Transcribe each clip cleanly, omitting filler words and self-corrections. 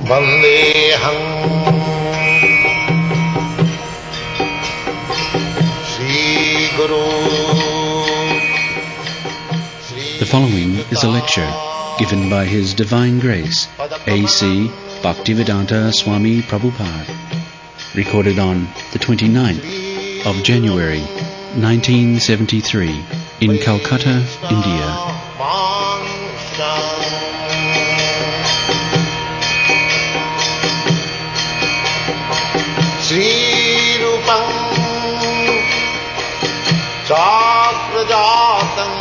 Vandeham Sri Guru. The following is a lecture given by His Divine Grace A.C. Bhaktivedanta Swami Prabhupada, recorded on the 29th of January 1973 in Calcutta, India. Sri Rupam Chakrajatam.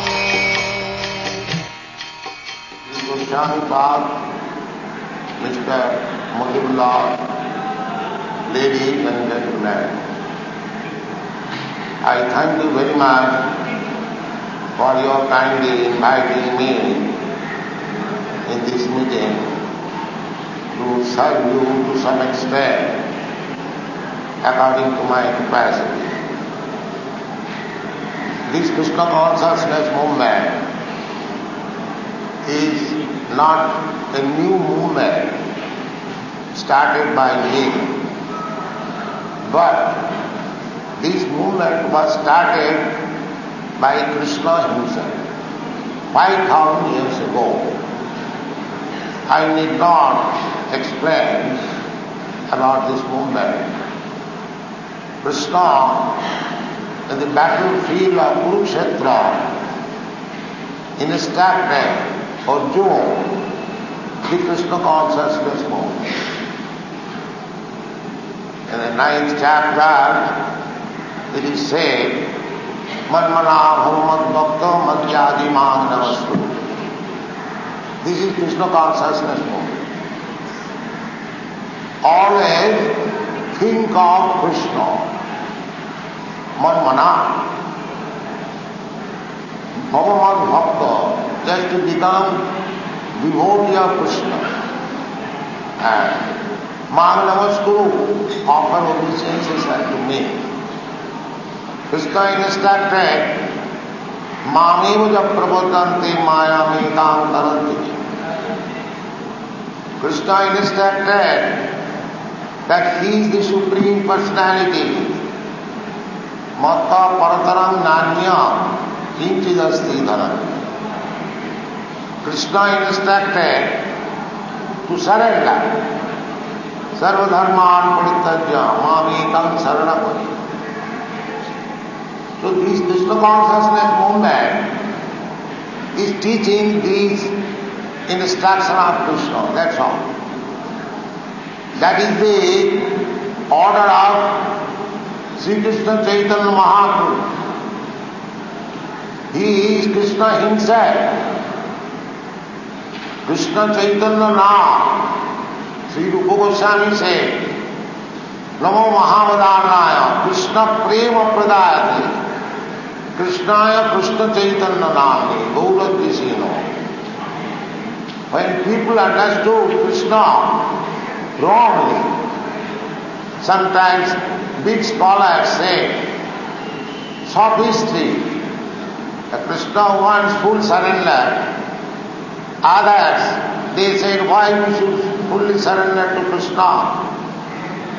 Goswami Pad, Mr. Mohibullah, ladies and gentlemen, I thank you very much for your kindly inviting me in this meeting to serve you to some extent according to my capacity. This Krishna consciousness movement is not a new movement started by me, but this movement was started by Krishna himself 5,000 years ago. I need not explain about this movement. Krishna, in the battlefield of Kurukshetra, instructed Arjuna the Krishna consciousness movement. In the 9th chapter, it is said, Manmanabham Madbhakta Madhyadi Mang Namastu. This is Krishna consciousness movement. Always think of Krishna. Manmana, Bhagavan Bhakta, just to become devotee of Krishna. And Mang Namaskuru, offer obeisances unto me. Krishna instructed, Mameva Prabodhanti Mayamitam Taranti. Krishna instructed that he is the Supreme Personality. Matta Parataram Nanya Kinchidasti Dharam. Krishna instructed to surrender. Sarva Dharman Parityajya Mamekam Saranapati. So this Krishna consciousness movement is teaching these instruction of Krishna, that's all. That is the order of Sri Krishna Chaitanya Mahaprabhu. He is Krishna himself. Krishna Chaitanya Nam. Sri Rupa Goswami said, Namo Mahavadharnaya Krishna Prema Pradayati Krishnaya Krishna Chaitanya Namni Gauradvisino. When people understood Krishna wrongly, sometimes big scholars say, sophistry, that Krishna wants full surrender. Others, they said, why we should fully surrender to Krishna?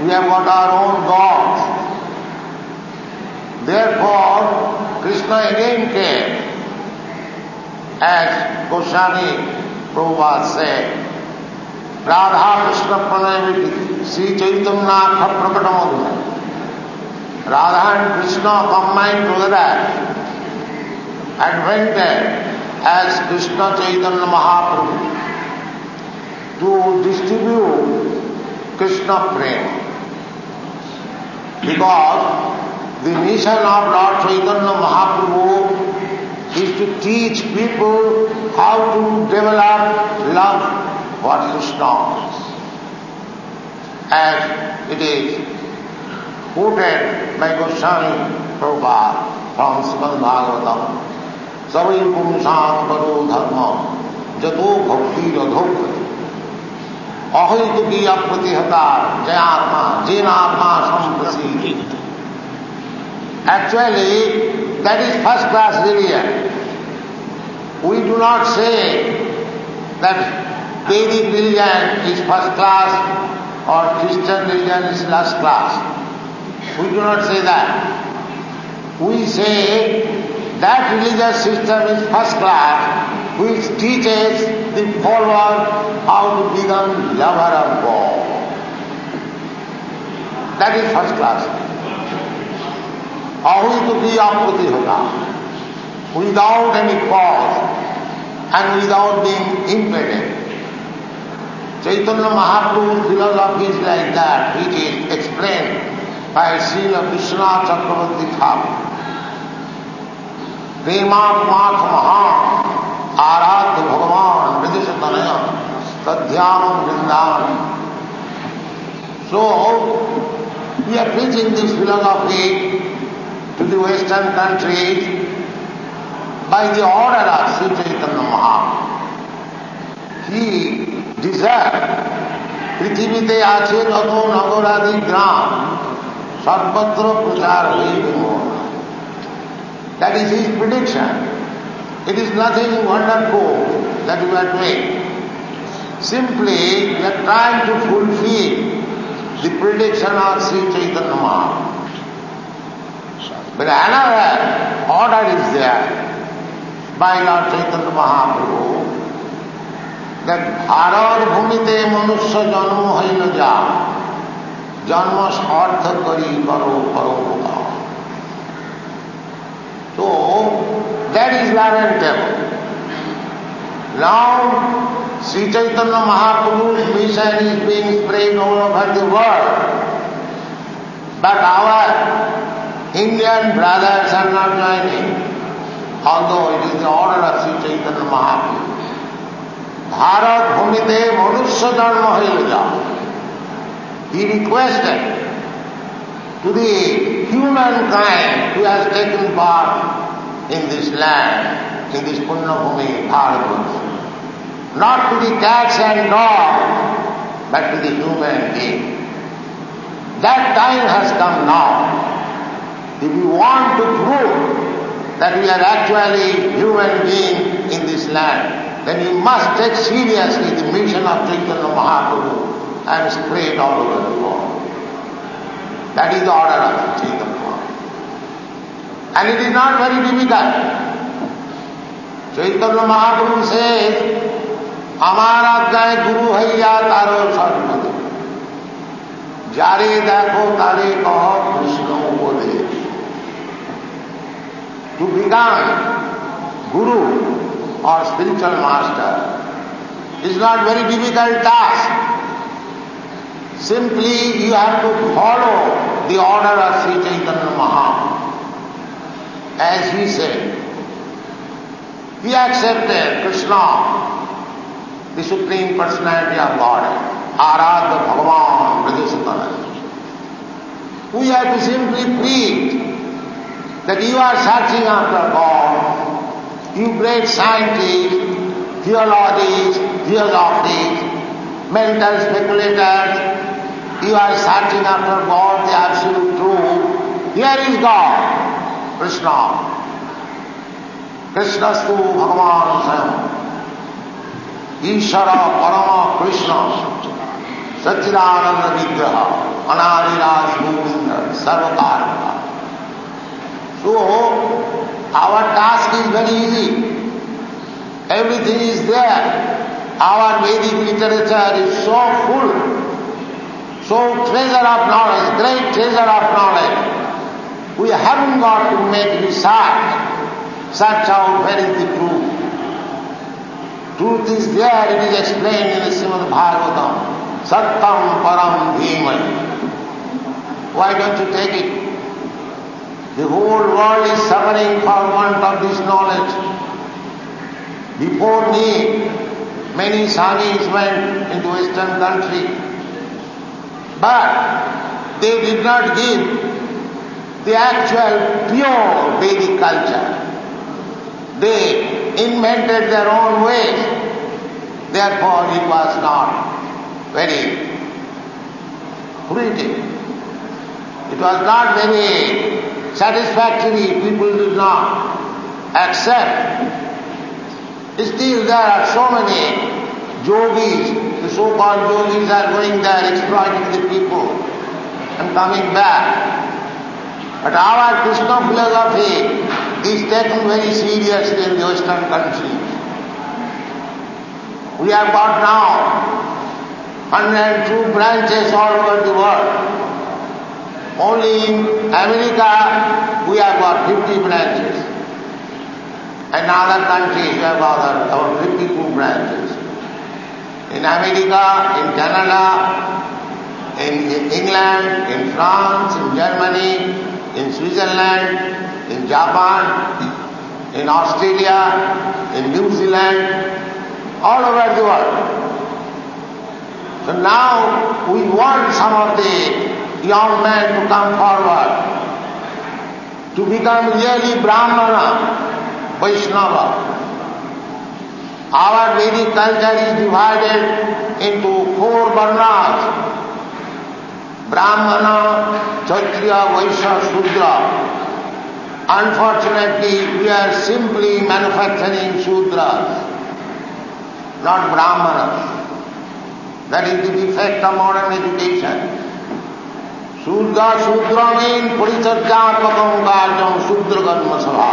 We have got our own gods. Therefore, Krishna again came, as Goswami Prabhupada said, Radha Krishna Pranayaviti Sri Chaitanya Prakatamodhu. Radha and Krishna combined together and went there as Krishna Chaitanya Mahaprabhu to distribute Krishna Prema. Because the mission of Lord Chaitanya Mahaprabhu is to teach people how to develop love for Krishna. As it is quoted by Goswami Prabhupada from Srimad Bhagavatam, Savai Pumsam Paro Dharma Jato Bhakti Radhokati Ahaitu Kiya Pratihata Jayatma Jenatma Samprasiti. Actually, that is first class religion. We do not say that Vedic religion is first class or Christian religion is last class. We do not say that. We say that religious system is first class, which teaches the follower how to become lover of God. That is first class. Ahui to be aputi hoga, without any cause and without being impeded. Chaitanya Mahaprabhu's philosophy is like that, which is explained by Srila Vishwanath Chakravarti Thakur. Prematmat Maha Aradha Bhagavan Vidishatanaya Tadhyam Vrindavan. So, we are preaching this philosophy to the Western countries by the order of Sri Chaitanya Mahaprabhu. He deserved পৃথিবীতে আছে যত নগরাদি গ্রাম সর্বত্র প্রচার হইবে মোর. That is his prediction. It is nothing wonderful that we are doing. Simply we are trying to fulfill the prediction of Sri Chaitanya Mahaprabhu. But another order is there by Lord Chaitanya Mahaprabhu that Bharat ভূমিতে মনুষ্য জন্ম হইল যা জন্ম সার্থ করি করো পরোপকার. So that is lamentable. Now Sri Chaitanya Mahaprabhu's mission is being spread all over the world. But our Indian brothers are not joining, although it is the order of Sri Chaitanya Mahaprabhu. Bharat Bhumite Manusya Dharma Hilja. He requested to the humankind who has taken part in this land, in this Punya Bhumi, Bharat, not to the cats and dogs, but to the human being. That time has come now. If we want to prove that we are actually human beings in this land, then we must take seriously the mission of Chaitanya Mahaprabhu and spread all over the world. That is the order of Chaitanya Mahaprabhu. And it is not very difficult. Chaitanya Mahaprabhu says, আমার আজ্ঞায় গুরু হইয়া তারও সর্বদে যারে দেখো তারে কহ কৃষ্ণ উপদেশ. To become guru or spiritual master is not very difficult task. Simply you have to follow the order of Sri Chaitanya Mahaprabhu. As he said, he accepted Krishna, the Supreme Personality of Godhead, Aradha Bhagavan Vidishatanaya. We have to simply preach that you are searching after God, you great scientists, theologians, philosophies, mental speculators, you are searching after God, the absolute truth. Here is God, Krishna. Krishnastu Bhagavan Swayam. Ishara Parama Krishna. Satchidananda Vigraha. Anadiras Govinda. Sarvakaraka. So, our task is very easy. Everything is there. Our Vedic literature is so full, so treasure of knowledge, great treasure of knowledge. We haven't got to make research, search out where is the truth. Truth is there, it is explained in the Srimad Bhagavatam. Sattam Param Dhimai. Why don't you take it? The whole world is suffering for want of this knowledge. Before me, many Swamis went into Western country, but they did not give the actual pure Vedic culture. They invented their own ways. Therefore, it was not very fruitive. It was not very satisfactory. People did not accept. Still there are so many Yogis, the so-called yogis are going there exploiting the people and coming back. But our Krishna philosophy is taken very seriously in the Western countries. We have got now 102 branches all over the world. Only in America we have got 50 branches. And other countries we have got about 52 branches. In America, in Canada, in England, in France, in Germany, in Switzerland, in Japan, in Australia, in New Zealand, all over the world. So now we want some of the young men to come forward to become really Brahmana, Vaishnava. Our Vedic culture is divided into 4 varnas: Brahmana, Kshatriya, Vaishya, Shudra. Unfortunately, we are simply manufacturing Shudras, not Brahmanas. That is the defect of modern education. Shudra means Puricharjatmakam Karjam Shudra Karma Sabha.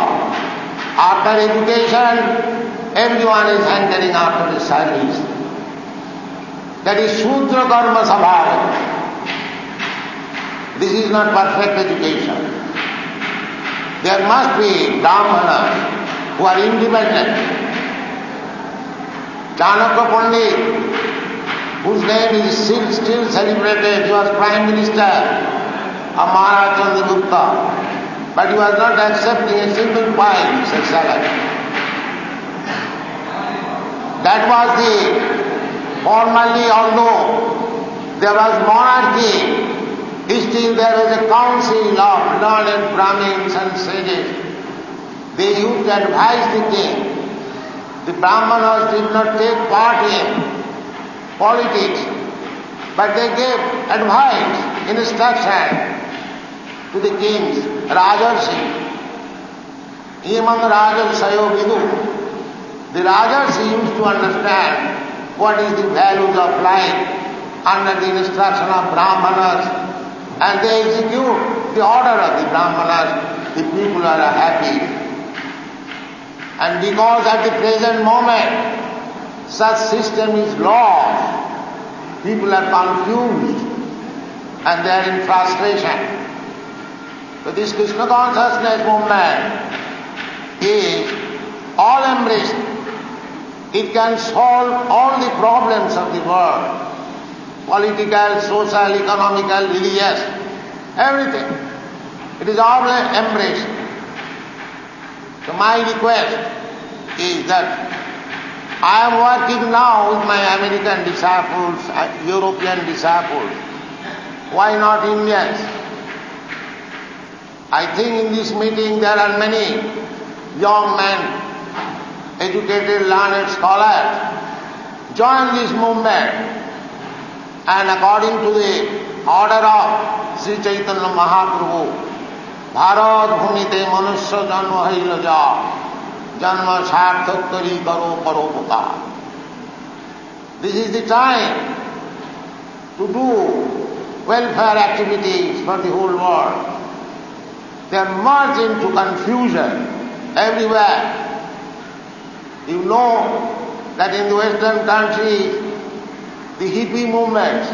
After education, everyone is entering after the service. That is Shudra Karma Sabha. This is not perfect education. There must be Brahmanas who are independent. Chanakya Pandit, whose name is still celebrated, he was Prime Minister of Maharaj Chandragupta, but he was not accepting a single coin, His Excellency. That was formerly, although there was monarchy, still there was a council of learned Brahmins and sages. They used to advise the king. The Brahmanas did not take part in politics, but they gave advice, instruction to the kings, Rajarsi. Imam Rajarsayo Vidu. The Rajarsi used to understand what is the values of life under the instruction of Brahmanas, and they execute the order of the Brahmanas. The people are happy. And because at the present moment such system is lost, people are confused and they are in frustration. So this Krishna consciousness movement is all embracing. It can solve all the problems of the world. Political, social, economical, religious, everything. It is all embraced. So my request is that I am working now with my American disciples, European disciples. Why not Indians? I think in this meeting there are many young men, educated, learned scholars. Join this movement. And according to the order of Sri Chaitanya Mahaprabhu, Bharat Bhumite Manusya Janma Haila Ja, Janma Sarthak Kari Karo Paropakar. This is the time to do welfare activities for the whole world. They are merged into confusion everywhere. You know that in the Western countries, the hippie movements,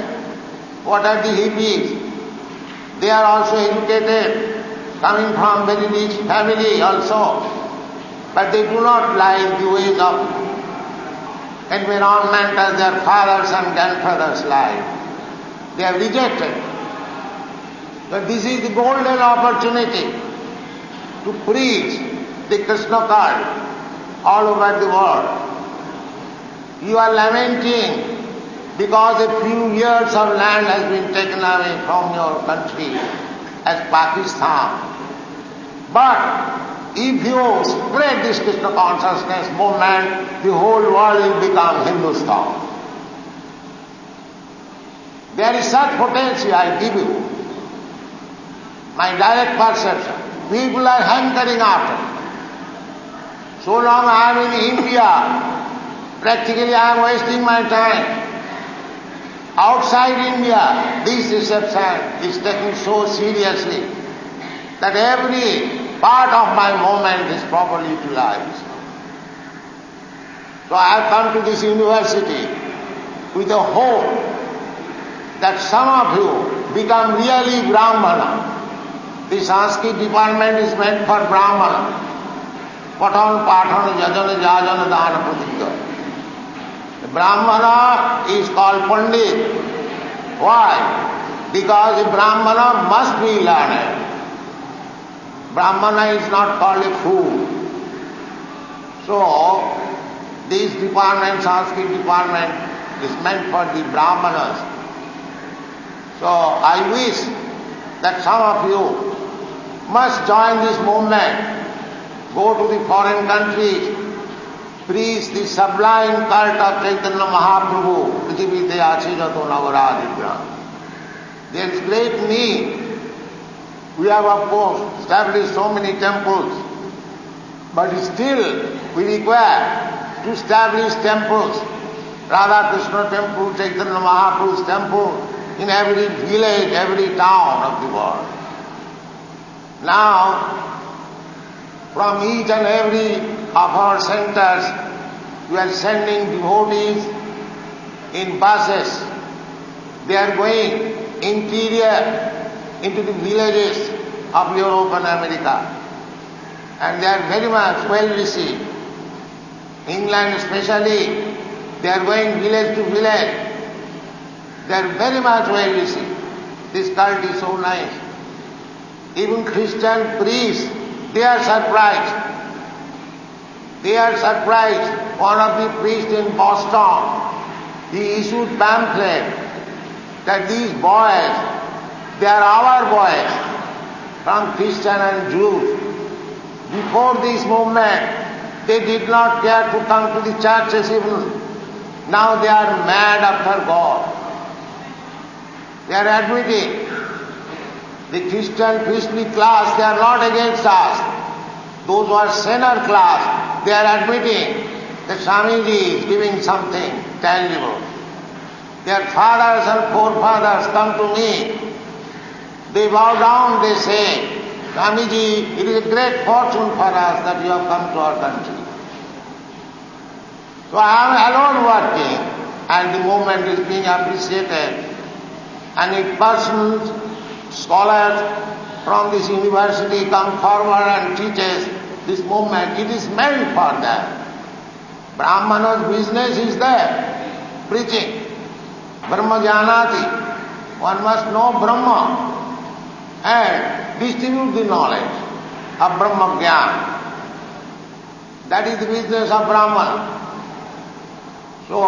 what are the hippies? They are also educated, coming from very rich family also, but they do not like the ways of environment as their fathers and grandfathers like. They have rejected. But this is the golden opportunity to preach the Krishna cult all over the world. You are lamenting because a few years of land has been taken away from your country as Pakistan. But if you spread this Krishna consciousness movement, the whole world will become Hindustan. There is such potential, I give you. My direct perception. People are hankering after. So long I am in India, practically I am wasting my time. Outside India, this reception is taken so seriously that every part of my moment is properly utilized. So I have come to this university with a hope that some of you become really Brahmana. The Sanskrit department is meant for Brahmana. Pathan, Pathan, Yajana, Yajana, Dana, Pratika. The Brahmana is called Pandit. Why? Because a Brahmana must be learned. Brahmana is not called a fool. So, this department, Sanskrit department, is meant for the Brahmanas. So, I wish that some of you must join this movement. Go to the foreign countries, preach the sublime cult of Chaitanya Mahaprabhu, Prithivite Achijato Navaradhya. There is great need. We have of course established so many temples, but still we require to establish temples. Radha Krishna temple, Chaitanya Mahaprabhu's temple, in every village, every town of the world. Now, from each and every of our centers, we are sending devotees in buses. They are going interior into the villages of Europe and America. And they are very much well received. England especially, they are going village to village. They are very much well received. This cult is so nice. Even Christian priests, they are surprised. They are surprised. One of the priests in Boston, he issued pamphlet that these boys, they are our boys from Christian and Jews. Before this movement, they did not care to come to the churches even. Now they are mad after God. They are admitting the Christian priestly class, they are not against us. Those who are sinner class, they are admitting that Swamiji is giving something tangible. Their fathers and forefathers come to me. They bow down, they say, Swamiji, it is a great fortune for us that you have come to our country. So I am alone working, and the movement is being appreciated. And if persons, scholars from this university come forward and teaches this movement, it is meant for them. Brahmana's business is there, preaching. Brahma Janati, one must know Brahma and distribute the knowledge of Brahma Jnana. That is the business of Brahmana. So,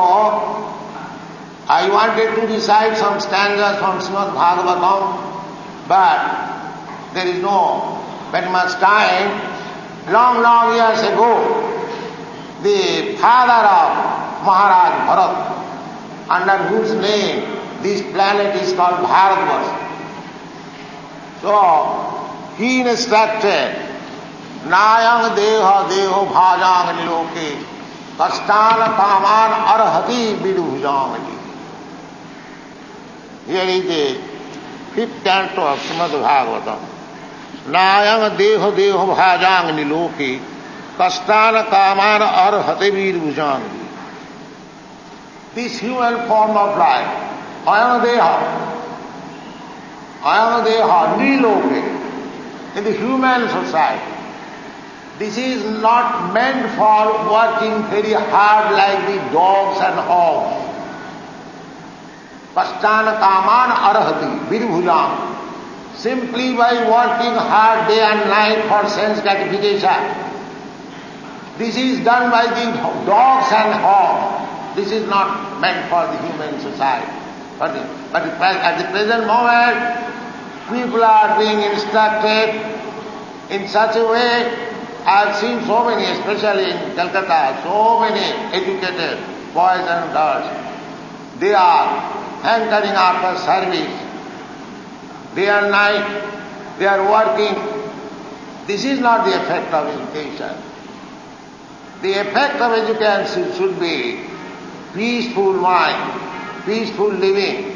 I wanted to recite some stanzas from Srimad Bhagavatam, but there is no very much time. Long years ago, the father of Maharaj Bharat, under whose name this planet is called Bharatvarsh. So, he instructed, Nayang deha deho bhajang niloke, kastana kaman arhati vidubhujang. Here is the 5th canto of Srimad Bhagavatam. Nayang deho deho bhajang niloke, kastana kaman arhati vidubhujang. This human form of life, ayana deha, niloke, in the human society, this is not meant for working very hard like the dogs and hogs. Pastana kaman arhati, virubhujam. Simply by working hard day and night for sense gratification. This is done by the dogs and hogs. This is not meant for the human society. But at the present moment, people are being instructed in such a way. I have seen so many, especially in Calcutta, so many educated boys and girls. They are hankering after service. Day and night, they are working. This is not the effect of education. The effect of education should be peaceful mind, peaceful living.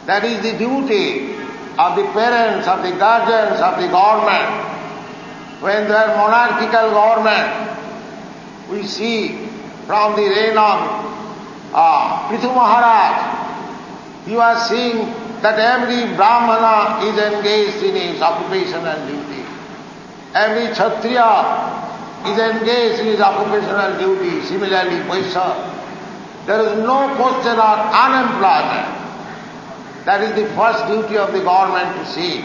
That is the duty of the parents, of the guardians, of the government. When there are monarchical government, we see from the reign of Prithu Maharaj, you are seeing that every Brahmana is engaged in his occupational duty. Every Kshatriya is engaged in his occupational duty. Similarly, Vaishya. There is no question of unemployment. That is the first duty of the government to see.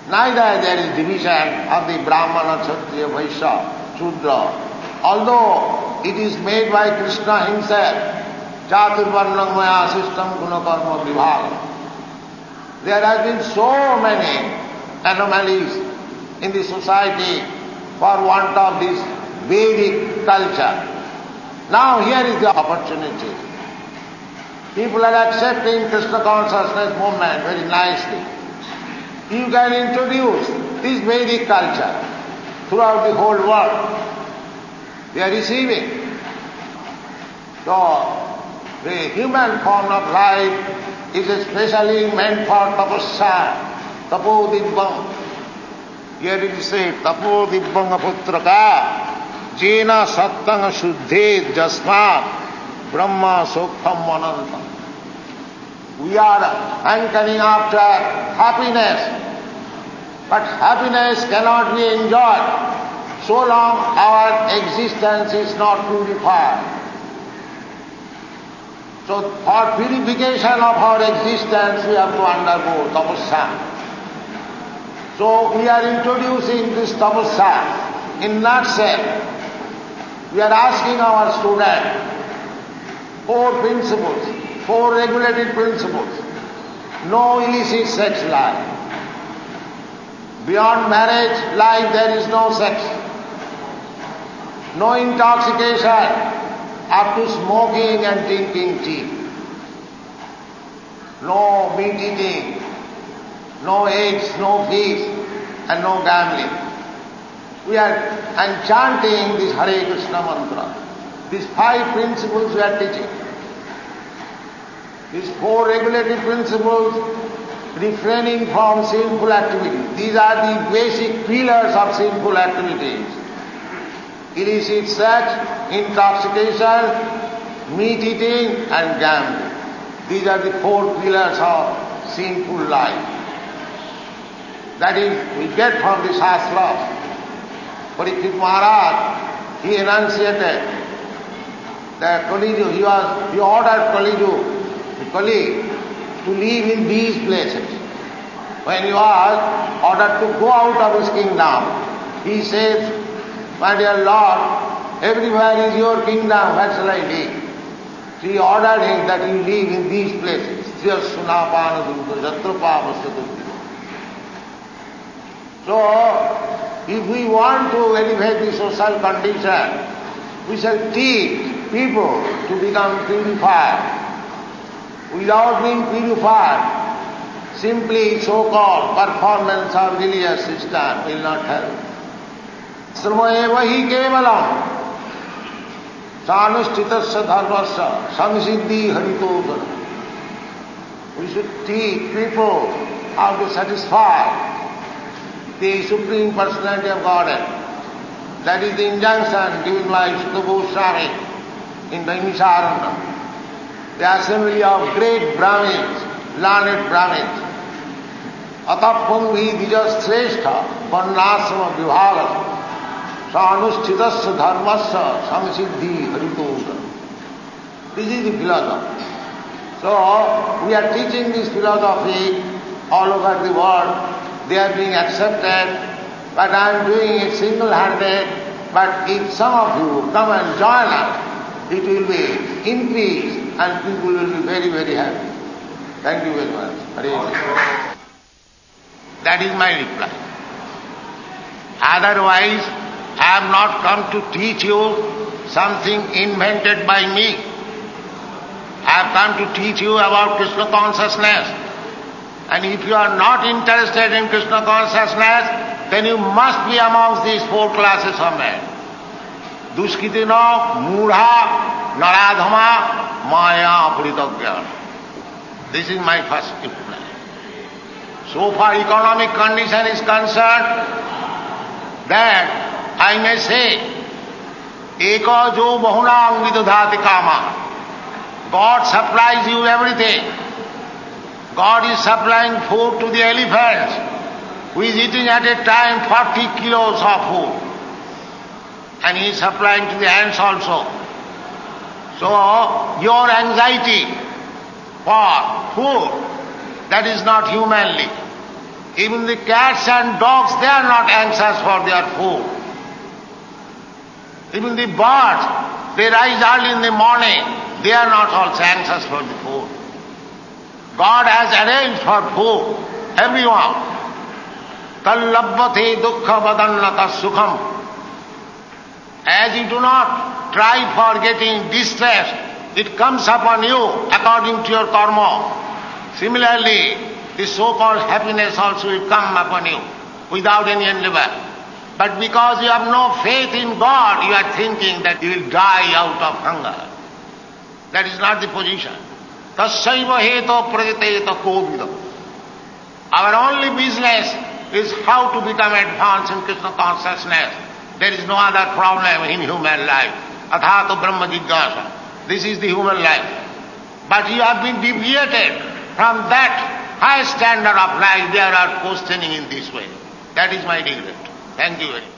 Neither there is division of the Brahmana, Kshatriya, Vaishya, Shudra. Although it is made by Krishna himself, Chaturvarnam maya system gunakarma vibhaga. There have been so many anomalies in the society for want of this Vedic culture. Now here is the opportunity. People are accepting Krishna consciousness movement very nicely. You can introduce this Vedic culture throughout the whole world. They are receiving. So, the human form of life is especially meant for tapasya, tapodibbam. Here it is said, tapodibbam aputraka, jena sattang shuddhed jasmat, brahma sokham manantam. We are hankering after happiness, but happiness cannot be enjoyed so long our existence is not purified. So for purification of our existence we have to undergo tapasya. So we are introducing this tapasya in nutshell. We are asking our students 4 principles, 4 regulated principles. No illicit sex life. Beyond marriage life there is no sex. No intoxication up to smoking and drinking tea. No meat eating, no eggs, no fish, and no gambling. We are chanting this Hare Krishna mantra. These 5 principles we are teaching. These 4 regulated principles, refraining from sinful activities. These are the basic pillars of sinful activities. Illicit sex, intoxication, meat eating and gambling. These are the 4 pillars of sinful life. That is, we get from the Shastras. Parikshit Maharaj, he enunciated that Kaliju, he ordered Kali to live in these places. When he was ordered to go out of his kingdom, he said, my dear Lord, everywhere is your kingdom, where shall I live? So he ordered him that he live in these places. So, if we want to elevate the social condition, we shall teach people to become purified. Without being purified, simply so-called performance of religious system will not help. Sramaeva hi kevalam sanushchitasya dharmasya samsiddhi haritodana. We should teach people how to satisfy the Supreme Personality of Godhead. That is the injunction given by Shuddha Goswami in the Naimisharanya. The assembly of great Brahmins, learned Brahmins. Atapanghi dijashrestha varnasama vibhaga sanushchitasya dharmasya samsiddhi haritodana. This is the philosophy. So, we are teaching this philosophy all over the world. They are being accepted, but I am doing it single-handed. But if some of you come and join us, it will be increased and people will be very, very happy. Thank you very much. Hare Krishna. That is my reply. Otherwise, I have not come to teach you something invented by me. I have come to teach you about Krishna consciousness. And if you are not interested in Krishna consciousness, then you must be amongst these 4 classes of men. duskitino mudha naradhama maya puritagyan. This is my first reply. So far economic condition is concerned, that I may say, eka jo bahunam vidadhati kama. God supplies you everything. God is supplying food to the elephants, who is eating at a time 40 kilos of food. And he is supplying to the ants also. So your anxiety for food, that is not humanly. Even the cats and dogs, they are not anxious for their food. Even the birds, they rise early in the morning, they are not also anxious for the food. God has arranged for food, everyone. Tallabhate dukkha vadannata sukham. As you do not try for getting distress, it comes upon you according to your karma. Similarly, the so-called happiness also will come upon you without any endeavor. But because you have no faith in God, you are thinking that you will die out of hunger. That is not the position. Tassaiva heto praditeto kovidam. Our only business is how to become advanced in Krishna consciousness. There is no other problem in human life. Athato brahma jigyasa. This is the human life. But you have been deviated from that high standard of life. They are questioning in this way. That is my regret. Thank you very much.